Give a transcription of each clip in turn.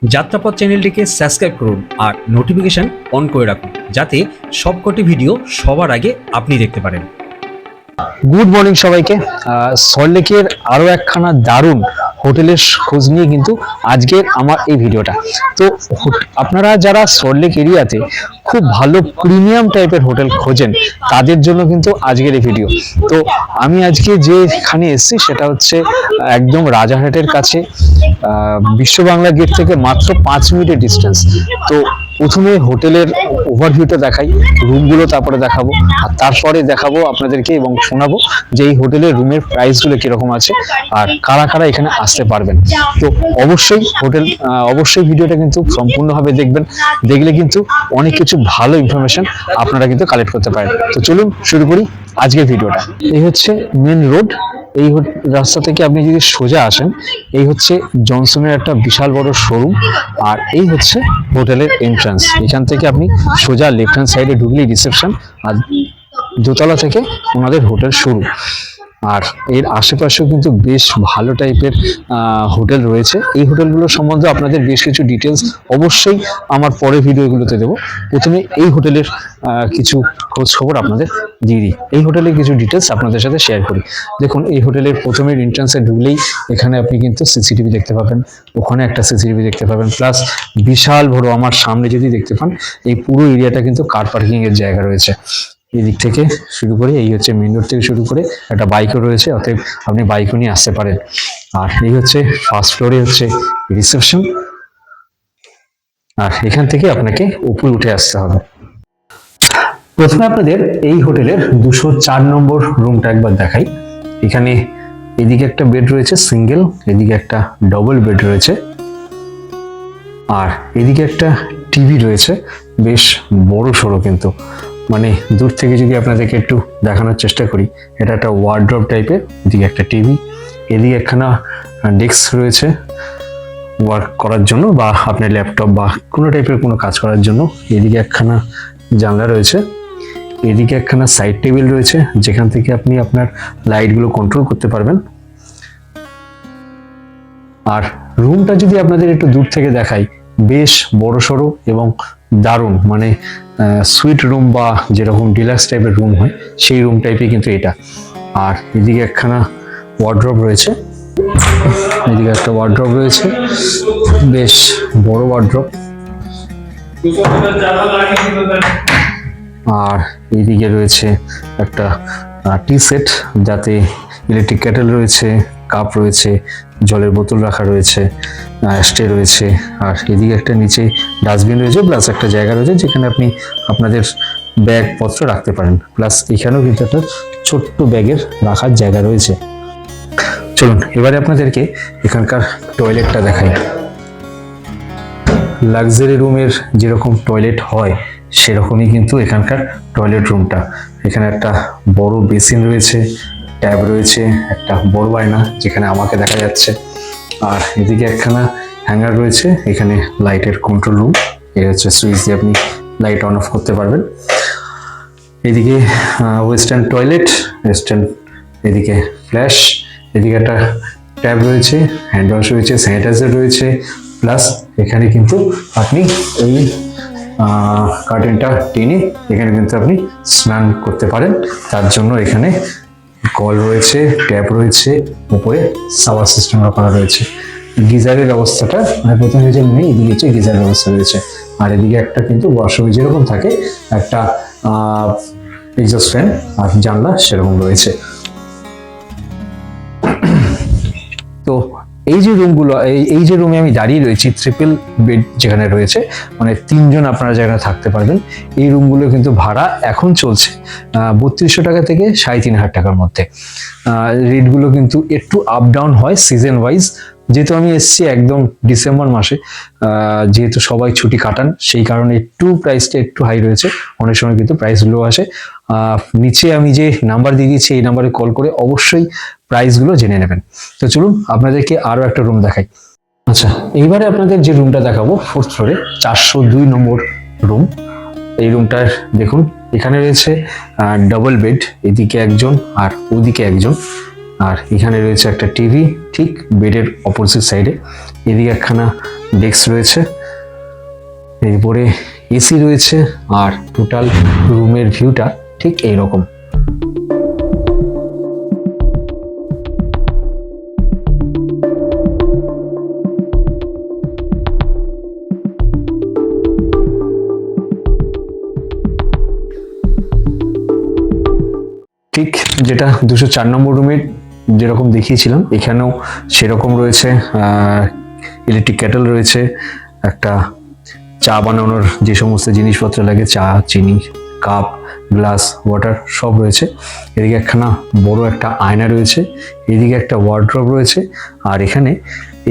যাত্রাপথ চ্যানেলটিকে সাবস্ক্রাইব করুন আর notification on করে রাখুন যাতে সবকটি ভিডিও সবার আগে আপনি দেখতে পারেন। গুড মর্নিং সবাইকে। সল্টলেকের আরো একখানা দারুণ হোটেলের খোঁজ নিয়ে কিন্তু আজকের আমার এই ভিডিওটা। তো আপনারা যারা সল্টলেক এরিয়াতে খুব ভালো প্রিমিয়াম টাইপের হোটেল খোঁজেন তাদের জন্য কিন্তু আজকের এই ভিডিও। তো আমি আজকে যেখানে এসেছি সেটা হচ্ছে একদম রাজারহাটের কাছে, বিশ্ব বাংলা গেট থেকে মাত্র 5 মিনিটের ডিস্টেন্স। তো প্রথমে হোটেলের ওভারভিউটা দেখাই, রুমগুলো তারপরে দেখাবো, আর তারপরে দেখাবো আপনাদেরকে এবং শোনাবো যে এই হোটেলের রুমের প্রাইসগুলো কিরকম আছে আর কারা কারা এখানে আসতে পারবেন। তো অবশ্যই ভিডিওটা কিন্তু সম্পূর্ণভাবে দেখবেন, দেখলে কিন্তু অনেক কিছু ভালো ইনফরমেশন আপনারা কিন্তু কালেক্ট করতে পারেন। তো চলুন শুরু করি আজকের ভিডিওটা। এই হচ্ছে মেন রোড। এই রাস্তা থেকে আপনি যদি সোজা আসেন, এই হচ্ছে জনসনের একটা বিশাল বড় শোরুম, আর এই হচ্ছে হোটেলের এন্ট্রান্স। এখান থেকে আপনি সোজা লেফট হ্যান্ড সাইডে ঢুকলেই রিসেপশন, আর দোতলা থেকে ওনাদের হোটেল শুরু। আর এর আশেপাশেও কিন্তু বেশ ভালো টাইপের হোটেল রয়েছে। এই হোটেলগুলো সম্বন্ধে আপনাদের বেশ কিছু ডিটেলস অবশ্যই আমার পরের ভিডিওগুলোতে দেবো। প্রথমে এই হোটেলের কিছু খোঁজ খবর আপনাদের দিয়ে দিই। এই হোটেলের কিছু ডিটেলস আপনাদের সাথে শেয়ার করি। দেখুন, এই হোটেলের প্রথমে এন্ট্রান্সে ঢুকলেই এখানে আপনি কিন্তু সিসিটিভি দেখতে পাবেন, ওখানে একটা সিসিটিভি দেখতে পাবেন, প্লাস বিশাল বড় আমার সামনে যদি দেখতে পান এই পুরো এরিয়াটা কিন্তু কার পার্কিং এর জায়গা রয়েছে। এই দিক থেকে শুরু করে এই হচ্ছে মেন রোড থেকে শুরু করে একটা বাইকও রয়েছে, অতএব আপনি বাইকও নিয়ে আসতে পারেন। আর এই হচ্ছে ফার্স্ট ফ্লোরে হচ্ছে রিসেপশন, আর এখান থেকে আপনাকে উপরে উঠে আসতে হবে। প্রথমে আপনাদের এই হোটেলের 204 নম্বর রুমটা একবার দেখাই। এখানে এদিকে একটা বেড রয়েছে সিঙ্গেল, এদিকে একটা ডবল বেড রয়েছে, আর এদিকে একটা টিভি রয়েছে বেশ বড় সড়ো, কিন্তু মানে দূর থেকে যদি আপনাদেরকে একটু দেখানোর চেষ্টা করি, এটা একটা ওয়ার্ড্রপ টাইপের। এদিকে একটা টিভি, এদিকে একখানা ডেস্ক রয়েছে ওয়ার্ক করার জন্য বা আপনার ল্যাপটপ বা কোনো টাইপের কোনো কাজ করার জন্য। এদিকে একখানা জানলা রয়েছে, এদিকে একখানা সাইড টেবিল রয়েছে যেখান থেকে আপনি আপনার লাইটগুলো কন্ট্রোল করতে পারবেন। আর রুমটা যদি আপনাদের একটু দূর থেকে দেখাই, বেশ বড় সড়ো এবং দারুণ, মানে সুইট রুম বা যেরকম ডিলাক্স টাইপের রুম হয় সেই রুম টাইপই কিন্তু এটা। আর এদিকে একখানা ওয়ার্ড্রপ রয়েছে, এদিকে একটা ওয়ার্ড্রপ রয়েছে, বেশ বড় ওয়ার্ড্রপ। আর এইদিকে রয়েছে একটা টি সেট, যাতে ইলেকট্রিক কেটেল রয়েছে, কাপ রয়েছে, জলের বোতল রাখা রয়েছে, স্টে রয়েছে। আর এদিকে একটা নিচে ডাস্টবিন রয়েছে, প্লাস একটা জায়গা রয়েছে যেখানে আপনি আপনাদের ব্যাগপত্র রাখতে পারেন, প্লাস এখানেও কিন্তু একটা ছোট্ট ব্যাগের রাখার জায়গা রয়েছে। চলুন এবারে আপনাদেরকে এখানকার টয়লেটটা দেখাই। লাক্সারি রুমের যেরকম টয়লেট হয় সেরকমই কিন্তু এখানকার টয়লেট রুমটা। এখানে একটা বড় বেসিন রয়েছে, ট্যাব রয়েছে, একটা বড় আয়না যেখানে আমাকে দেখা যাচ্ছে, আর এদিকে একখানা হ্যাঙ্গার রয়েছে। এখানে লাইটের কন্ট্রোল রুম, এই হচ্ছে সুইচ দিয়ে আপনি লাইট অন অফ করতে পারবেন। এদিকে ওয়েস্টার্ন টয়লেট, ওয়েস্টার্ন, এদিকে ফ্ল্যাশ, এদিকে একটা ট্যাব রয়েছে, হ্যান্ড ওয়াশ রয়েছে, স্যানিটাইজার রয়েছে, প্লাস এখানে কিন্তু আপনি এই কার্টেনটা টেনে এখানে কিন্তু আপনি স্নান করতে পারেন। তার জন্য এখানে কল রয়েছে, ট্যাপ রয়েছে, উপরে শাওয়ার সিস্টেম করা রয়েছে। গিজারের ব্যবস্থাটা মানে প্রথমে যে নেই, এদিকে হচ্ছে গিজারের ব্যবস্থা রয়েছে। আর এদিকে একটা কিন্তু ওয়াশরুমে যেরকম থাকে একটা এক্সস্ট ফ্যান আর জানলা সেরকম রয়েছে। তো এই যে রুমগুলো, এই যে রুমে আমি দাঁড়িয়ে রয়েছি, ট্রিপল বেড যেখানে রয়েছে, মানে 3 জন আপনারা যেখানে থাকতে পারবেন, এই রুমগুলো কিন্তু ভাড়া এখন চলছে 3200 টাকা থেকে 3500 টাকার মধ্যে। রেটগুলো কিন্তু একটু আপ ডাউন হয় সিজন ওয়াইজ। যেহেতু আমি এসেছি একদম ডিসেম্বর মাসে, যেহেতু সবাই ছুটি কাটান, সেই কারণে একটু প্রাইসটা একটু হাই রয়েছে। অনেক সময় কিন্তু প্রাইস লো আসে। নিচে আমি যে নাম্বার দিয়ে দিয়েছি এই নাম্বারে কল করে অবশ্যই প্রাইসগুলো জেনে নেবেন। তো চলুন আপনাদেরকে আরো একটা রুম দেখাই। আচ্ছা, এইবারে আপনাদের যে রুমটা দেখাবো 4th ফ্লোরে 402 নম্বর রুম। এই রুমটার দেখুন, এখানে রয়েছে ডাবল বেড, এদিকে একজন আর ওদিকে একজন, আর এখানে রয়েছে একটা টিভি ঠিক বেডের অপোজিট সাইডে। এদিকে একখানা ডেস্ক রয়েছে, এরপরে এসি রয়েছে, আর টোটাল রুমের ভিউটা ঠিক এইরকম। ঠিক যেটা 204 নম্বর রুমের যেরকম দেখিয়েছিলাম, এখানেও সেরকম রয়েছে। ইলেকট্রিক কেটল রয়েছে, একটা চা বানানোর যে সমস্ত জিনিসপত্র লাগে, চা, চিনি, কাপ, গ্লাস, ওয়াটার সব রয়েছে। এদিকে একখানা বড় একটা আয়না রয়েছে, এদিকে একটা ওয়ার্ড্রপ রয়েছে। আর এখানে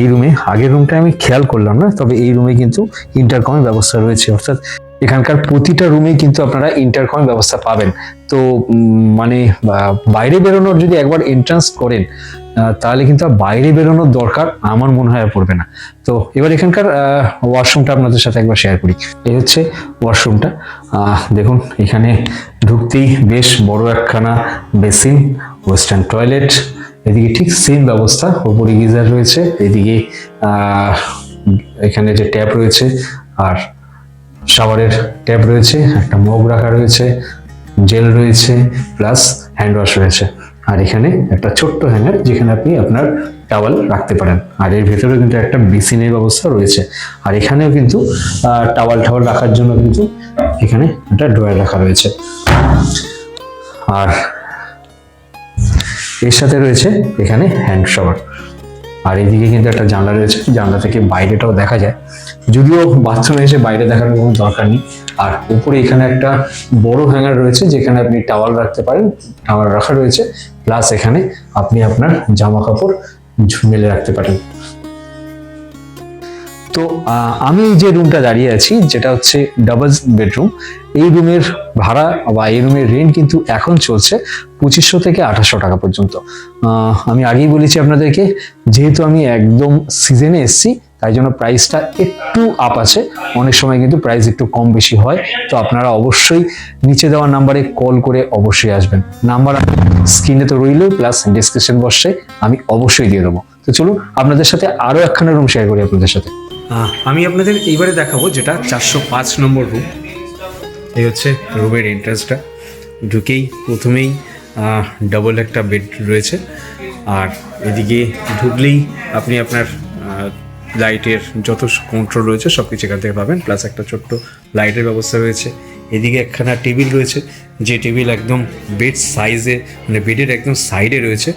এই রুমে, আগের রুমটা আমি খেয়াল করলাম না, তবে এই রুমে কিন্তু ইন্টারকমের ব্যবস্থা রয়েছে, অর্থাৎ এখানকার প্রতিটা রুমে কিন্তু আপনারা ইন্টারকমের ব্যবস্থা পাবেন। তো মানে বাইরে বেরোনোর যদি একবার এন্ট্রান্স করেন, তাহলে কিন্তু আর বাইরে বেরোনোর দরকার আমার মনে হয় আর পড়বে না। তো এবার এখানকার ওয়াশরুমটা আপনাদের সাথে একবার শেয়ার করি। এই হচ্ছে ওয়াশরুমটা। দেখুন, এখানে ঢুকতেই বেশ বড় একখানা বেসিন, ওয়েস্টার্ন টয়লেট, এদিকে ঠিক সেম ব্যবস্থা, ওপরে গিজার রয়েছে, এদিকে এখানে যে ট্যাপ রয়েছে, আর শাওয়ারের ট্যাপ রয়েছে, একটা মগ রাখা রয়েছে, জেল রয়েছে, প্লাস হ্যান্ড ওয়াশ রয়েছে। আর এখানে একটা ছোট্ট হ্যাঙ্গার, যেখানে আপনি আপনার টাওয়াল রাখতে পারেন। আর এর ভেতরে কিন্তু একটা বেসিনের ব্যবস্থা রয়েছে। আর এখানেও কিন্তু টাওয়াল রাখার জন্য কিন্তু এখানে একটা ড্রয়ার রাখা রয়েছে। আর এর সাথে রয়েছে এখানে হ্যান্ড শাওয়ার। আর এদিকে কিন্তু একটা জানলা রয়েছে, জানলা থেকে বাইরেটাও দেখা যায়, যদিও বাথরুমে এসে বাইরে দেখার কোনো দরকার নেই। আর উপরে এখানে একটা বড় হ্যাঙ্গার রয়েছে, যেখানে আপনি টাওয়াল রাখতে পারেন, টাওয়াল রাখা রয়েছে, প্লাস এখানে আপনি আপনার জামা কাপড় মেলে রাখতে পারেন। তো আমি যে রুমটা দাঁড়িয়ে আছি, যেটা হচ্ছে ডাবল বেডরুম, এই রুমের ভাড়া বা এই রুমের রেন্ট কিন্তু এখন চলছে 2500 থেকে 2800 টাকা পর্যন্ত। আমি আগেই বলেছি আপনাদেরকে, যেহেতু আমি একদম সিজনে এসেছি, তাই জন্য প্রাইসটা একটু আপ আছে, অনেক সময় কিন্তু প্রাইস একটু কম বেশি হয়। তো আপনারা অবশ্যই নিচে দেওয়া নাম্বারে কল করে অবশ্যই আসবেন। নাম্বার স্ক্রিনে তো রইল, প্লাস ডেসক্রিপশন বক্সে আমি অবশ্যই দিয়ে দেবো। তো চলুন আপনাদের সাথে আরও একখানা রুম শেয়ার করি আপনাদের সাথে। আমি আপনাদের এইবারে দেখাবো যেটা 405 নম্বর রুম। এই হচ্ছে রুমের এন্ট্রান্সটা। ঢুকেই প্রথমেই ডাবল একটা বেড রয়েছে, আর এদিকে ঢুকলেই আপনি আপনার লাইটের যত কন্ট্রোল রয়েছে সব কিছু এখান থেকে পাবেন, প্লাস একটা ছোট্ট লাইটের ব্যবস্থা রয়েছে। এদিকে একখানা টেবিল রয়েছে, যে টেবিল একদম বেড সাইজে, মানে বেডের একদম সাইডে রয়েছে।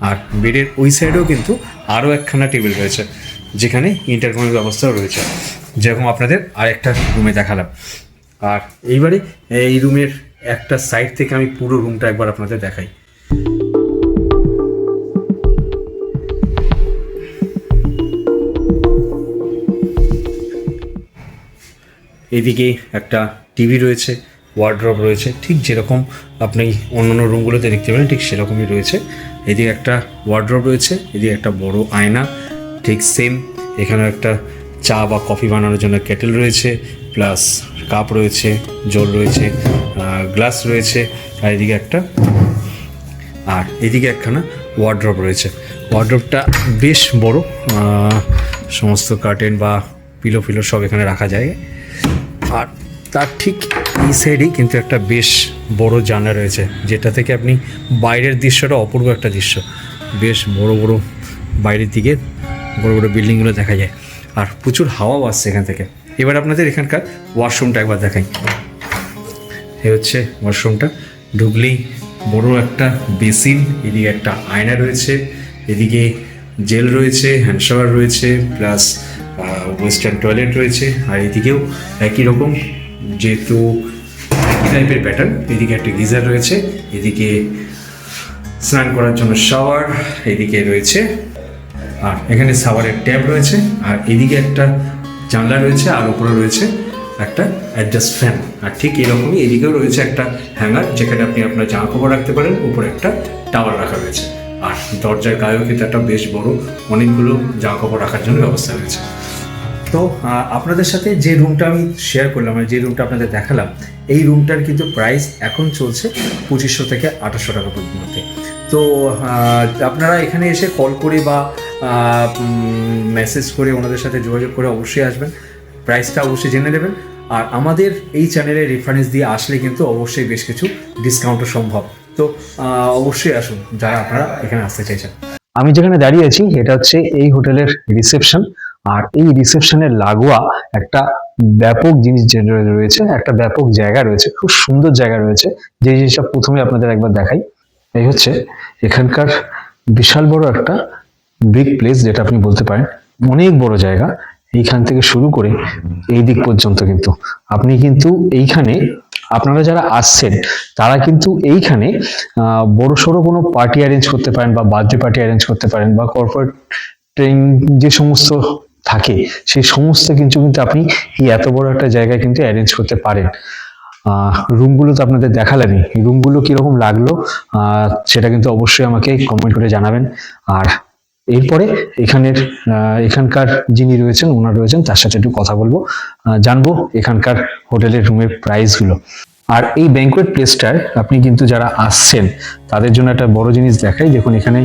আর বেডের ওই সাইডেও কিন্তু আরও একখানা টেবিল রয়েছে, যেখানে ইন্টারকমের ব্যবস্থাও রয়েছে, যেরকম আপনাদের আরেকটা রুমে দেখালাম। আর এইবারে এই রুমের একটা সাইড থেকে আমি পুরো রুমটা একবার আপনাদের দেখাই। এদিকে একটা টিভি রয়েছে, ওয়ার্ড্রপ রয়েছে, ঠিক যেরকম আপনি অন্যান্য রুমগুলোতে দেখতে পারেন ঠিক সেরকমই রয়েছে। এদিকে একটা ওয়ার্ড্রপ রয়েছে, এদিকে একটা বড় আয়না, ঠিক সেম। এখানে একটা চা বা কফি বানানোর জন্য কেটেল রয়েছে, প্লাস কাপ রয়েছে, জল রয়েছে, গ্লাস রয়েছে। আর এদিকে একখানা ওয়ার্ড্রপ রয়েছে। ওয়ার্ড্রপটা বেশ বড়, সমস্ত কার্টেন বা পিলো সব এখানে রাখা যায়। আর তার ঠিক এই সাইডেই কিন্তু একটা বেশ বড় জানলা রয়েছে, যেটা থেকে আপনি বাইরের দৃশ্যটা অপূর্ব একটা দৃশ্য, বেশ বড় বড় বাইরের দিকে বড় বড় বিল্ডিংগুলো দেখা যায়, আর প্রচুর হাওয়াও আসছে এখান থেকে। এবার আপনাদের এখানকার ওয়াশরুমটা একবার দেখাই। এই হচ্ছে ওয়াশরুমটা। ঢুকলেই বড় একটা বেসিন, এদিকে একটা আয়না রয়েছে, এদিকে জেল রয়েছে, হ্যান্ড শাওয়ার রয়েছে, প্লাস ওয়েস্টার্ন টয়লেট রয়েছে। আর এদিকেও একই রকম, যেহেতু একই টাইপের প্যাটার্ন। এদিকে একটা গিজার রয়েছে, এদিকে স্নান করার জন্য শাওয়ার, এদিকে রয়েছে, আর এখানে শাওয়ারের ট্যাপ রয়েছে। আর এদিকে একটা জানলা রয়েছে, আর উপরে রয়েছে একটা অ্যাডজাস্ট ফ্যান। আর ঠিক এরকমই এদিকেও রয়েছে একটা হ্যাঙ্গার, যেখানে আপনি আপনার জামা কাপড় রাখতে পারেন, উপরে একটা টাওয়াল রাখা রয়েছে। আর দরজার গায়েও কিন্তু একটা বেশ বড় অনেকগুলো জামা কাপড় রাখার জন্য ব্যবস্থা রয়েছে। তো আপনাদের সাথে যে রুমটা আমি শেয়ার করলাম, মানে যে রুমটা আপনাদের দেখালাম, এই রুমটার কিন্তু প্রাইস এখন চলছে 2500 থেকে 2800 টাকা পর্যন্ত। তো আপনারা এখানে এসে কল করে বা মেসেজ করে ওনাদের সাথে যোগাযোগ করে অবশ্যই আসবেন, প্রাইসটা অবশ্যই জেনে নেবেন। আর আমাদের এই চ্যানেলে রেফারেন্স দিয়ে আসলে কিন্তু অবশ্যই বেশ কিছু ডিসকাউন্টও সম্ভব। তো অবশ্যই আসুন যারা আপনারা এখানে আসতে চাইছেন। আমি যেখানে দাঁড়িয়ে আছি এটা হচ্ছে এই হোটেলের রিসেপশন, আর এই রিসেপশনের লাগোয়া একটা ব্যাপক জিনিস রয়েছে, একটা ব্যাপক জায়গা রয়েছে, খুব সুন্দর জায়গা রয়েছে, যে জিনিসটা প্রথমে আপনাদের একবার দেখাই। এই হচ্ছে এখানকার বিশাল বড় একটা বিগ প্লেস, যেটা আপনি বলতে পারেন অনেক বড় জায়গা। এইখান থেকে শুরু করে এই দিক পর্যন্ত কিন্তু আপনি কিন্তু এইখানে আপনারা যারা আসছেন তারা কিন্তু এইখানে বড় সড়ো কোনো পার্টি অ্যারেঞ্জ করতে পারেন, বা বার্থডে পার্টি অ্যারেঞ্জ করতে পারেন, বা কর্পোরেট ট্রেনিং যে সমস্ত থাকে সেই সমস্ত কিন্তু আপনি এই এত বড় একটা জায়গায় কিন্তু অ্যারেঞ্জ করতে পারেন। রুমগুলো তো আপনাদের দেখালামই, এই রুমগুলো কিরকম লাগলো সেটা কিন্তু অবশ্যই আমাকে কমেন্ট করে জানাবেন। আর এরপরে এখানকার যিনি রয়েছেন ওনার রয়েছেন, তার সাথে একটু কথা বলবো, জানবো এখানকার হোটেলের রুমের প্রাইসগুলো। আর এই ব্যাংকুয়েট প্লেসটায় আপনি কিন্তু যারা আসছেন তাদের জন্য একটা বড় জিনিস দেখাই। দেখুন এখানে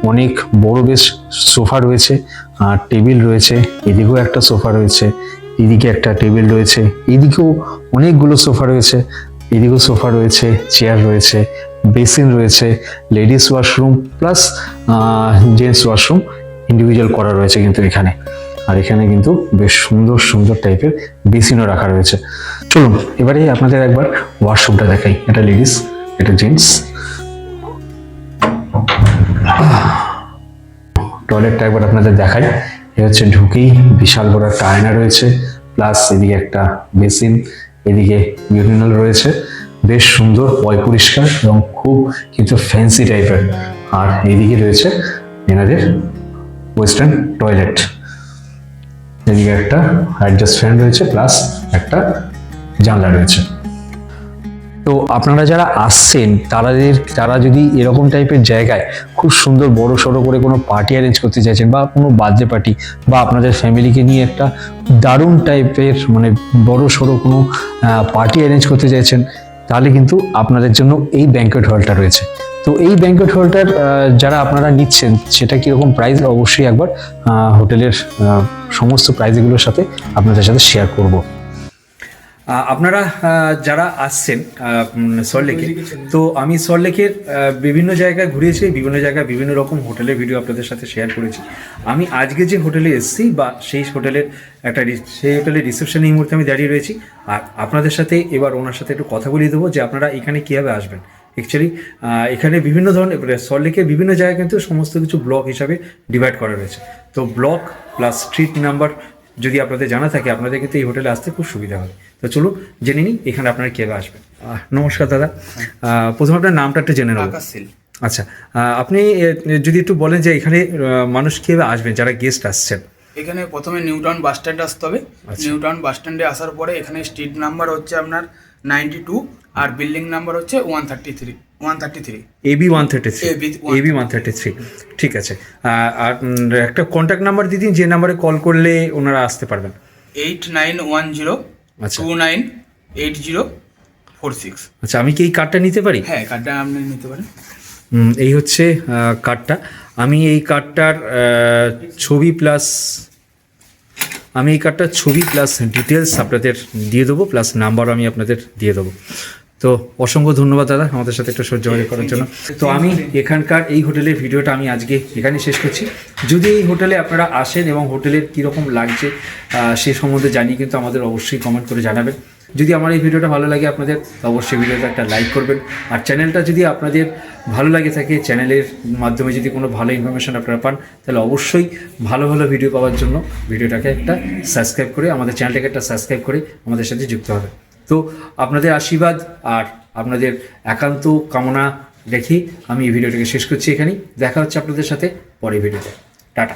অনেক বড় বেশ সোফা রয়েছে, আর টেবিল রয়েছে, এদিকেও একটা সোফা রয়েছে, এদিকে একটা টেবিল রয়েছে, এদিকেও অনেকগুলো সোফা রয়েছে, এদিকেও সোফা রয়েছে, চেয়ার রয়েছে, বেসিন রয়েছে, ladies washroom plus gents washroom individual করা রয়েছে কিন্তু এখানে। আর এখানে কিন্তু বেশ সুন্দর সুন্দর টাইপের বেসিনও রাখা রয়েছে। চলুন এবারে আপনাদের একবার ওয়াশরুমটা দেখাই। এটা লেডিস, এটা জেন্টস। টয়লেটটা একবার আপনাদের দেখাই। এ হচ্ছে ঢুকেই বিশাল বড় একটা আয়না রয়েছে, প্লাস এদিকে একটা বেসিন, এদিকে ইউরিনাল রয়েছে, বেশ সুন্দর পয় পরিষ্কার এবং খুব কিছু ফ্যান্সি টাইপের। আর এদিকে রয়েছে এনাদের ওয়েস্টার্ন টয়লেট, এদিকে একটা অ্যাডজাস্ট ফ্যান রয়েছে, প্লাস একটা জানলা রয়েছে। তো আপনারা যারা আসছেন তারা যদি এরকম টাইপের জায়গায় খুব সুন্দর বড় সড়ো করে কোনো পার্টি অ্যারেঞ্জ করতে চাইছেন, বা কোনো বার্থডে পার্টি, বা আপনাদের ফ্যামিলিকে নিয়ে একটা দারুণ টাইপের মানে বড় সড়ো কোনো পার্টি অ্যারেঞ্জ করতে চাইছেন, তাহলে কিন্তু আপনাদের জন্য এই ব্যাংকুয়েট হলটা রয়েছে। তো এই ব্যাংকুয়েট হলটার যারা আপনারা নিচ্ছেন সেটা কীরকম প্রাইস অবশ্যই একবার হোটেলের সমস্ত প্রাইসগুলোর সাথে আপনাদের সাথে শেয়ার করব। আপনারা যারা আসছেন সল্টলেকে, তো আমি সল্টলেকের বিভিন্ন জায়গায় ঘুরেছি, বিভিন্ন জায়গায় বিভিন্ন রকম হোটেলের ভিডিও আপনাদের সাথে শেয়ার করেছি। আমি আজকে যে হোটেলে এসেছি বা সেই হোটেলের রিসেপশনে এই মুহূর্তে আমি দাঁড়িয়ে রয়েছি। আর আপনাদের সাথে এবার ওনার সাথে একটু কথা বলিয়ে দেবো যে আপনারা এখানে কীভাবে আসবেন। অ্যাকচুয়ালি এখানে বিভিন্ন ধরনের সল্টলেকে বিভিন্ন জায়গায় কিন্তু সমস্ত কিছু ব্লক হিসাবে ডিভাইড করা রয়েছে। তো ব্লক প্লাস স্ট্রিট নাম্বার যদি আপনাদের জানা থাকে, আপনাদের কিন্তু এই হোটেলে আসতে খুব সুবিধা হবে। তো চলুন জেনে নিই এখানে আপনারা কীভাবে আসবেন। নমস্কার দাদা, প্রথমে আপনার নামটা একটু জেনে নেব। আচ্ছা, আপনি যদি একটু বলেন যে এখানে মানুষ কীভাবে আসবেন যারা গেস্ট আসছেন। এখানে প্রথমে নিউ টাউন বাস স্ট্যান্ডে আসতে হবে। নিউ টাউন বাস স্ট্যান্ডে আসার পরে এখানে স্ট্রিট নাম্বার হচ্ছে আপনার 92 আর বিল্ডিং নাম্বার হচ্ছে 133 AB 133। ঠিক আছে। আর একটা কন্ট্যাক্ট নাম্বার দিয়ে দিন, যে নাম্বারে কল করলে ওনারা আসতে পারবেন। 8910298046। আচ্ছা, আমি কি এই কার্ডটা নিতে পারি? হ্যাঁ, কার্ডটা আপনি নিতে পারেন। এই হচ্ছে কার্ডটা। আমি এই কার্ডটার ছবি প্লাস ডিটেলস আপনাদের দিয়ে দেবো, প্লাস নাম্বারও আমি আপনাদের দিয়ে দেবো। তো অসংখ্য ধন্যবাদ দাদা আমাদের সাথে একটা সহ্য করার জন্য। তো আমি এখানকার এই হোটেলের ভিডিওটা আমি আজকে এখানেই শেষ করছি। যদি এই হোটেলে আপনারা আসেন এবং হোটেলের কীরকম লাগছে সে সম্বন্ধে জানিয়ে কিন্তু আমাদের অবশ্যই কমেন্ট করে জানাবেন। যদি আমার এই ভিডিওটা ভালো লাগে আপনাদের, অবশ্যই ভিডিওটা একটা লাইক করবেন। আর চ্যানেলটা যদি আপনাদের ভালো লাগে থাকে, চ্যানেলের মাধ্যমে যদি কোনো ভালো ইনফরমেশন আপনারা পান, তাহলে অবশ্যই ভালো ভালো ভিডিও পাওয়ার জন্য ভিডিওটাকে একটা সাবস্ক্রাইব করে, আমাদের চ্যানেলটাকে একটা সাবস্ক্রাইব করে আমাদের সাথে যুক্ত হবে। তো আপনাদের আশীর্বাদ আর আপনাদের একান্ত কামনা রেখে আমি এই ভিডিওটাকে শেষ করছি এখানেই। দেখা হচ্ছে আপনাদের সাথে পরের ভিডিওতে। টাটা।